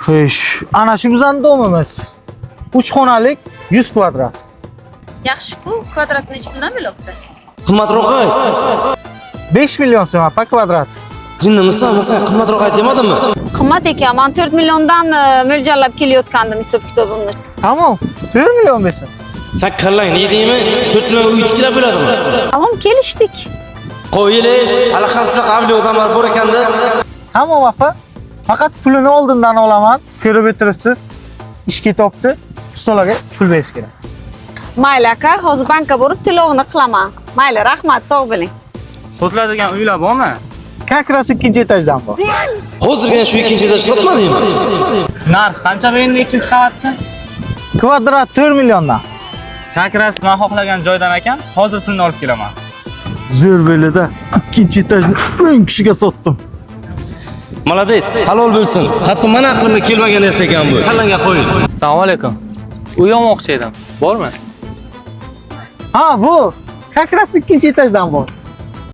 Xo'sh, ana shu bizning domimiz. 3 xonalik, 100 kvadrat. Yaxshi-ku, kvadrat necha puldan bo'lyapti? Qimmatroq ay. 5 million so'm per kvadrat. Jinnimisan, masalan, qimmatroq ay demadimmi? Qimmat ekan. Men 4 milliondan mo'ljallab kelayotgandim hisob kitobimni. Tamam, 4 million bersin. Sen kallang ne deymi? 4 million uy tiklab bo'ladimi? Tamam, kelishdik. Qo'yili, hali ham shunaqa avliyo odamlar bor ekanda. Tamam apa. Faqat pulini oldindan olaman. Ko'rib o'tiribsiz. Ish ketibdi. Ustalarga pul berish kerak. Mayli aka, hozir bankka borib to'lovini qilaman. Mayli, rahmat, sog' bo'ling. Sotiladigan uylar bormi? Как раз ikkinchi etajdan bor. Hozirgina shu ikkinchi etaj sotmadingmi? Narx qancha endi ikkinchi qavatda? Kvadrat 4 milliondan. Chakras men xohlagan joydan ekan, hozir pulni olib kelaman. Zo'r bo'ldi-da. Ikkinchi etajni 10 kishiga sotdim. Молодец, halol bo'lsin. Hatto mana aqlimga kelmagan narsa ekan bu. Kallangga qo'ying. Assalomu alaykum. Uy olmoqchi edim. Bormi? Ha, bu. Как раз ikkinchi etajdan bor.